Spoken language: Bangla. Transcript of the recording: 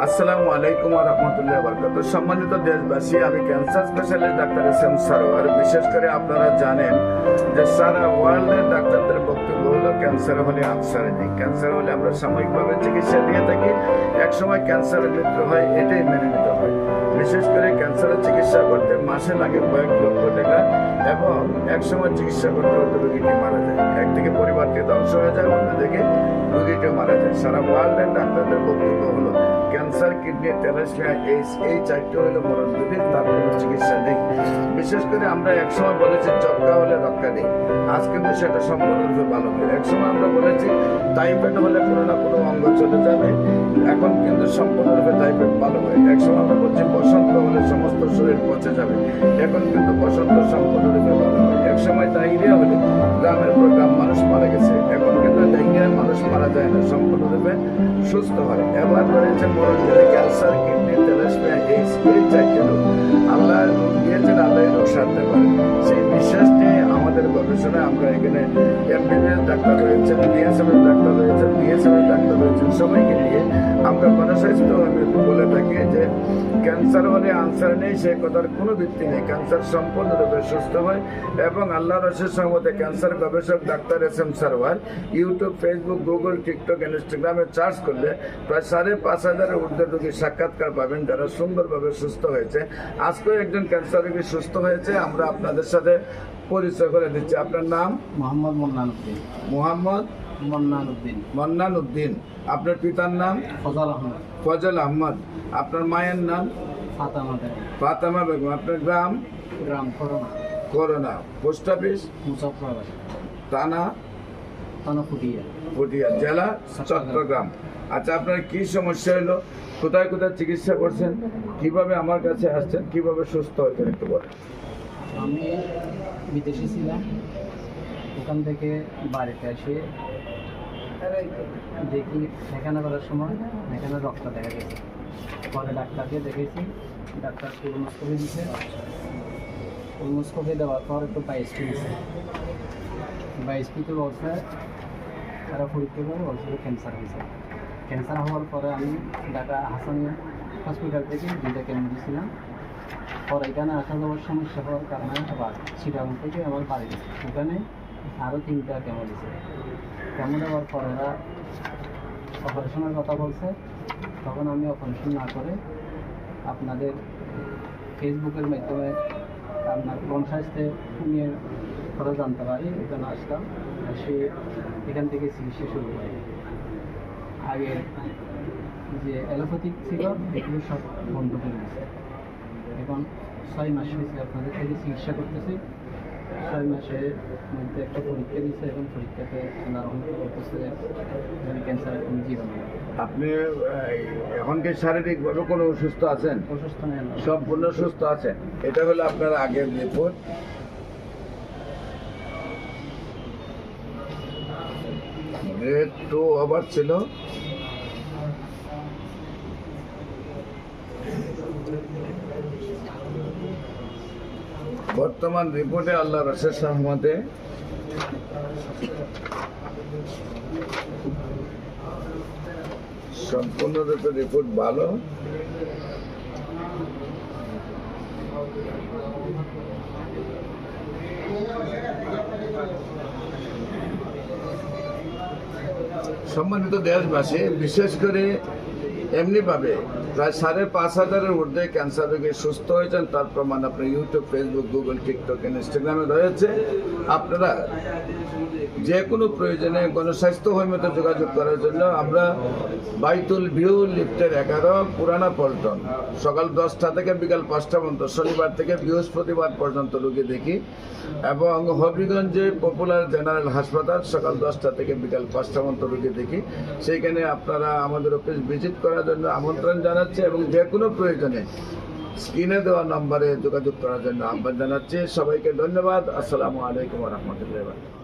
আসসালামু আলাইকুম ওয়া রাহমাতুল্লাহি ওয়া বারাকাতুহু। সম্মানিত দেশবাসী, আমি cancer specialist doctor SM. Sarwar. বিশেষ করে আপনারা জানেন যে সারা ওয়ার্ল্ডের ডাক্তারদের বক্তব্য হলো ক্যান্সার হলে আনসার নেই। ক্যান্সার হলে আমরা সাময়িকভাবে চিকিৎসা দিয়ে থাকি, একসময় ক্যান্সারের মৃত্যু হয়, এটাই মেনে নিতে হয়। বিশেষ করে ক্যান্সারের চিকিৎসা করতে মাসে লাগে কয়েক লক্ষ টাকা এবং একসময় চিকিৎসা করতে হতে রোগীটি মারা যায়। একদিকে পরিবারটি ধ্বংস হয়ে যায়, অন্যদিকে রোগীটিও মারা যায়। সারা ওয়ার্ল্ডের ডাক্তারদের বক্তব্য হলো ক্যান্সার, কিডনি, থ্যালাসেমিয়া, এইডস, এই চারটি হলো মরণব্যাধি, তার কোনো চিকিৎসা নেই। বিশেষ করে আমরা একসময় বলেছি যক্কা হলে রক্ষা নেই, আজ কিন্তু সেটা সম্পূর্ণরূপে ভালো হয়। একসময় আমরা বলেছি টাইফয়েড হলে কোনো না কোনো অঙ্গ চলে যাবে, এখন কিন্তু সম্পূর্ণরূপে টাইফয়েড ভালো হয়। একসময় আমরা বলছি বসন্ত হলে সমস্ত শরীর পচে যাবে, এখন কিন্তু বসন্ত সম্পূর্ণরূপে ভালো হয়। একসময় ডায়রিয়া হলে গ্রামের পর গ্রাম মানুষ মারা গেছে, এখন কিন্তু ডায়রিয়ায় মানুষ মারা যায় না, সম্পূর্ণরূপে সুস্থ হয়। এবার রয়েছে মরণব্যাধি, ক্যান্সার, কিডনি, থ্যালাসেমিয়া, এইডস, এই চারটি রোগ আল্লাহ রোগ দিয়েছেন, আল্লাহ রোগ সারতে পারে। সেই বিশ্বাস নিয়ে আমাদের গবেষণায় আমরা এখানে এমবিবিএস ডাক্তার রয়েছেন, বিএসএমএস ডাক্তার রয়েছেন, বিএসএমএস ডাক্তার রয়েছেন, সবাইকে নিয়ে আমরা গণস্বাস্থ্য বলে থাকি যে ক্যান্সার হলে আনসার নেই, সে কথার কোনো ভিত্তি নেই। ক্যান্সার সম্পূর্ণরূপে সুস্থ হয় এবং আল্লাহর অশেষ রহমতে ক্যান্সার গবেষক doctor SM. Sarwar YouTube, Facebook, Google, TikTok, ইনস্টাগ্রামে সার্চ করলে প্রায় 5,500 ঊর্ধ্বে রোগীর সাক্ষাৎকার পাবেন যারা সুন্দরভাবে সুস্থ হয়েছে। আজকেও একজন ক্যান্সার রোগী সুস্থ হয়েছে, আমরা আপনাদের সাথে পরিচয় করে দিচ্ছি। আপনার নাম? মোহাম্মদ মন্নান উদ্দিন। মোহাম্মদ মন্নান উদ্দিন। মন্নান উদ্দিন। আপনার পিতার নাম? ফজল আহমদ। ফজল আহমদ। আপনার মায়ের নাম? ফাতেমা বেগম। ফাতেমা বেগম। আপনার গ্রাম? গ্রাম করোনা। করোনা। Post office? মুজফ্ফরাবাদ। থানা? থানা ফুটিয়া। পুঠিয়া। জেলা? চট্টগ্রাম। আচ্ছা, আপনার কি সমস্যা হলো, কোথায় কোথায় চিকিৎসা করছেন, কিভাবে আমার কাছে আসছেন, কিভাবে সুস্থ হয়েছেন একটু বলেন। আমি বিদেশে ছিলাম, ওখান থেকে বাড়িতে এসে দেখি দেখানো করার সময় এখানে রক্ত দেখা গেছে। পরে ডাক্তারকে দেখেছি, ডাক্তার কোলোনোস্কোপি দিচ্ছে। কোলোনোস্কোপি দেওয়ার পর একটু বাইএসপি দিচ্ছে। বাইএসপিতে বলছে, তারা পরীক্ষা করে বলছে ক্যান্সার হয়েছে। ক্যান্সার হওয়ার পরে আমি ঢাকা হাসানিয়া হসপিটাল থেকে 2টা কেমো দিয়েছিলাম। পরে এখানে আসা যাওয়ার সমস্যা হওয়ার কারণে আবার চিটাগং থেকে আমার বাড়ি গেছে, ওখানে আরও 3টা কেমো দিয়েছে। কেমো দেওয়ার পর ওরা অপারেশনের কথা বলছে, তখন আমি অপারেশন না করে আপনাদের ফেসবুকের মাধ্যমে আপনার গণস্বাস্থ্যে নিয়ে কথা জানতে পারি, এখানে আসলাম। এসে এখান থেকে চিকিৎসা শুরু করি। আগে যে অ্যালোপ্যাথিক ছিল এগুলো সব বন্ধ করে দিয়েছে। এখন 6 মাস হয়েছে আপনাদের থেকে চিকিৎসা করতেছি। 6 মাসের মধ্যে একটা পরীক্ষা দিয়েছে, এবং পরীক্ষাতে করতেছে ক্যান্সারের কোনো জীবন। আপনি এখন কি শারীরিকভাবে কোনো অসুস্থ আছেন? অসুস্থ নেই, সম্পূর্ণ সুস্থ আছেন। এটা হলো আপনার আগের রিপোর্ট। গ্রেড 2 ওভার ছিল। বর্তমান রিপোর্টে আল্লাহর অশেষ রহমতে সম্পূর্ণরূপে রিপোর্ট ভালো। সম্মানিত দেশবাসী, বিশেষ করে এমনিভাবে প্রায় 5,500 ঊর্ধ্বে ক্যান্সার রোগী সুস্থ হয়েছেন, তার প্রমাণ আপনার ইউটিউব, ফেসবুক, গুগল, টিকটক, ইনস্টাগ্রামে রয়েছে। আপনারা যে কোনো প্রয়োজনে গণস্বাস্থ্য হোমিওতে যোগাযোগ করার জন্য আমরা বাইতুল ভিউ, লিফটের 11, পুরানা পল্টন, সকাল 10টা থেকে বিকাল 5টা পর্যন্ত, শনিবার থেকে বৃহস্পতিবার পর্যন্ত রোগী দেখি। এবং হবিগঞ্জে পপুলার জেনারেল হাসপাতাল, সকাল 10টা থেকে বিকাল 5টা পর্যন্ত রোগী দেখি। সেইখানে আপনারা আমাদের অফিস ভিজিট করার জন্য আমন্ত্রণ জানাচ্ছি এবং যে কোনো প্রয়োজনে স্ক্রিনে দেওয়া নম্বরে যোগাযোগ করার জন্য আহ্বান জানাচ্ছি। সবাইকে ধন্যবাদ। আসসালামু আলাইকুম ওয়া রাহমাতুল্লাহি ওয়া বারাকাতুহু।